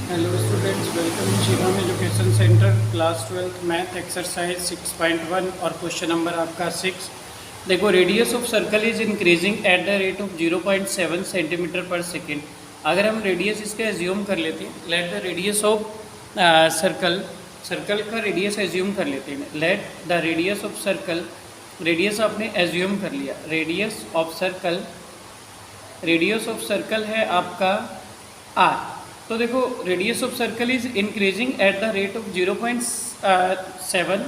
Hello students, welcome Shivam education centre class 12th math exercise 6.1 और question number आपका 6। देखो, radius of circle is increasing at the rate of 0.7 centimetre पर second. अगर हम radius इसका assume कर लेते हैं, let the radius of circle का रेडियस एज्यूम कर लेते हैं। Let the radius of circle, radius आपने एज्यूम कर लिया। रेडियस ऑफ सर्कल है आपका आर। तो देखो, radius of circle is increasing at the rate of 0.7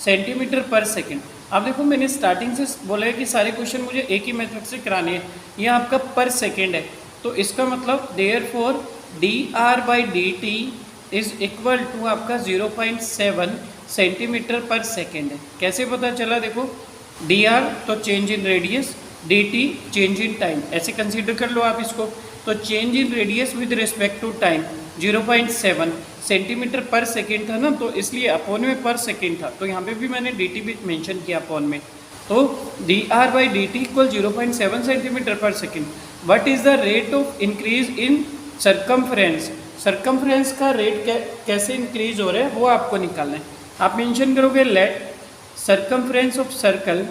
centimetre पर सेकेंड। अब देखो, मैंने स्टार्टिंग से बोला है कि सारे क्वेश्चन मुझे एक ही मेथड से कराने हैं। ये आपका पर सेकेंड है, तो इसका मतलब therefore dr/dt is equal to आपका 0.7 सेंटीमीटर पर सेकेंड है। कैसे पता चला? देखो, dr तो change in radius, dt change in time, ऐसे कंसीडर कर लो आप इसको। तो change in radius with respect to time 0.7 centimetre पर सेकेंड था ना, तो इसलिए अपॉन में पर सेकेंड था, तो यहाँ पे भी मैंने dt भी मेंशन किया अपॉन में। तो dr/dt इक्वल 0.7 सेंटीमीटर पर second. What is the rate of increase in circumference? Circumference का रेट कैसे इंक्रीज हो रहा है वो आपको निकालना है। आप मेंशन करोगे लेट सरकमफ्रेंस ऑफ सर्कल,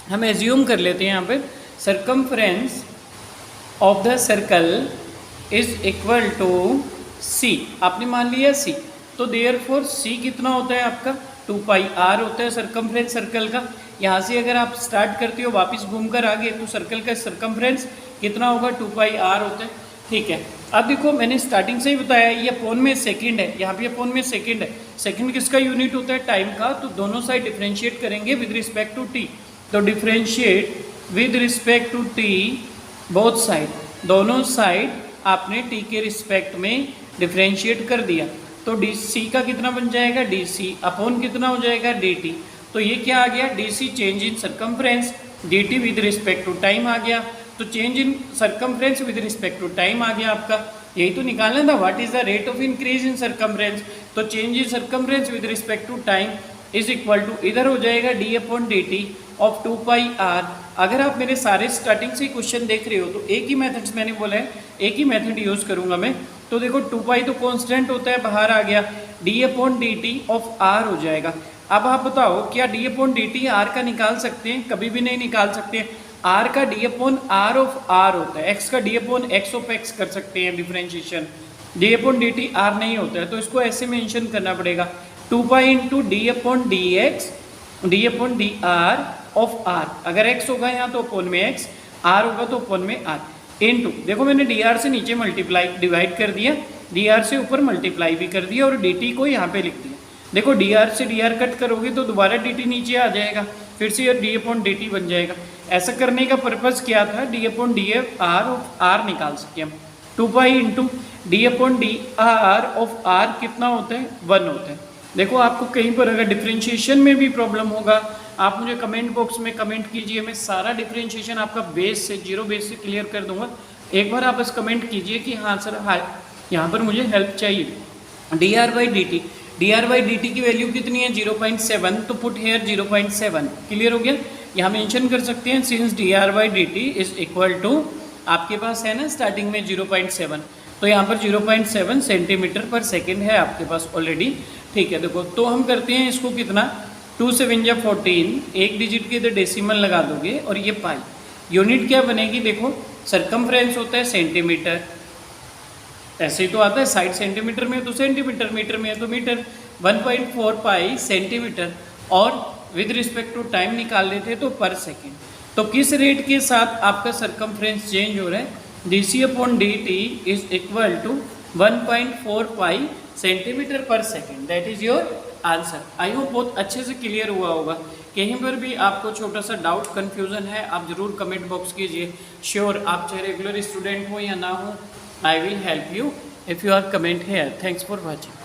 हम एज्यूम कर लेते हैं यहाँ पे circumference of the circle is equal to c। आपने मान लिया c, तो देयरफॉर c कितना होता है आपका 2πr होता है सरकमफ्रेंस सर्कल का। यहाँ से अगर आप स्टार्ट करते हो वापस घूमकर आगे, तो सर्कल का सरकमफ्रेंस कितना होगा 2πr होता है। ठीक है, अब देखो, मैंने स्टार्टिंग से ही बताया ये अपॉन में सेकंड है, यहाँ पे अपॉन में सेकंड है। सेकंड किसका यूनिट होता है? टाइम का। तो दोनों साइड डिफ्रेंशिएट करेंगे विद रिस्पेक्ट टू t। तो differentiate with respect to t both side, दोनों साइड आपने t के रिस्पेक्ट में डिफ्रेंशिएट कर दिया। तो dc का कितना बन जाएगा? dc अपॉन कितना हो जाएगा? dt। तो ये क्या आ गया? dc change in circumference, dt with respect to time आ गया। तो change in circumference with respect to time आ गया आपका। यही तो निकालना था, what is the rate of increase in circumference. तो change in circumference with respect to time is equal to, इधर हो जाएगा d/dt ऑफ 2πr। अगर आप मेरे सारे स्टार्टिंग से क्वेश्चन देख रहे हो तो एक ही मेथड्स मैंने बोला है, एक ही मेथड यूज करूंगा मैं। तो देखो, 2π तो कांस्टेंट होता है, बाहर आ गया, d/dt ऑफ r हो जाएगा। अब आप बताओ, क्या d/dt r का निकाल सकते हैं? कभी भी नहीं निकाल सकते। r का d/r ऑफ r होता है, x का d/x ऑफ x कर सकते हैं डिफरेंशिएशन। d/dt r नहीं होता है, तो इसको ऐसे मेंशन करना पड़ेगा, 2π into d/dx d/dr of r। अगर x होगा यहाँ तो अपॉन में x, r होगा तो अपॉन में r इनटू, देखो मैंने dr से नीचे मल्टीप्लाई डिवाइड कर दिया, dr से ऊपर मल्टीप्लाई भी कर दिया और dt को यहाँ पे लिख दिया। देखो, dr से dr कट करोगे तो दोबारा dt नीचे आ जाएगा, फिर से ये d/dt बन जाएगा। ऐसा करने का पर्पज़ क्या था? d/dr ऑफ r निकाल सके हम। 2π इंटू d/dr ऑफ r कितना होता है? 1 होता है। देखो, आपको कहीं पर अगर डिफरेंशिएशन में भी प्रॉब्लम होगा, आप मुझे कमेंट बॉक्स में कमेंट कीजिए, मैं सारा डिफरेंशिएशन आपका बेस से, जीरो बेस से क्लियर कर दूंगा। एक बार आप बस कमेंट कीजिए कि हाँ सर, हाँ यहाँ पर मुझे हेल्प चाहिए। dr/dt की वैल्यू कितनी है? 0.7, तो पुट हेयर 0.7। क्लियर हो गया? यहाँ मेंशन कर सकते हैं, since dr/dt is equal to, आपके पास है ना स्टार्टिंग में 0.7, तो यहाँ पर 0.7 सेंटीमीटर पर सेकेंड है आपके पास ऑलरेडी। ठीक है, देखो, तो हम करते हैं इसको कितना, 2 7 जा 14, एक डिजिट के इधर डेसिमल लगा दोगे और ये पाई। यूनिट क्या बनेगी? देखो, सरकमफ्रेंस होता है सेंटीमीटर, ऐसे ही तो आता है, साइड सेंटीमीटर में है तो सेंटीमीटर, मीटर में है तो मीटर। 1.4 पाई सेंटीमीटर, और विद रिस्पेक्ट टू टाइम निकाल लेते हैं तो पर सेकेंड। तो किस रेट के साथ आपका सरकमफ्रेंस चेंज हो रहा है? dc/dt is equal to 1.4 pi centimetre पर second. That is your answer. I hope बहुत अच्छे से क्लियर हुआ होगा। कहीं पर भी आपको छोटा सा डाउट कन्फ्यूजन है, आप जरूर कमेंट बॉक्स कीजिए। श्योर, आप चाहे रेगुलर स्टूडेंट हो या ना हो, I will help you if you are comment here. Thanks for watching.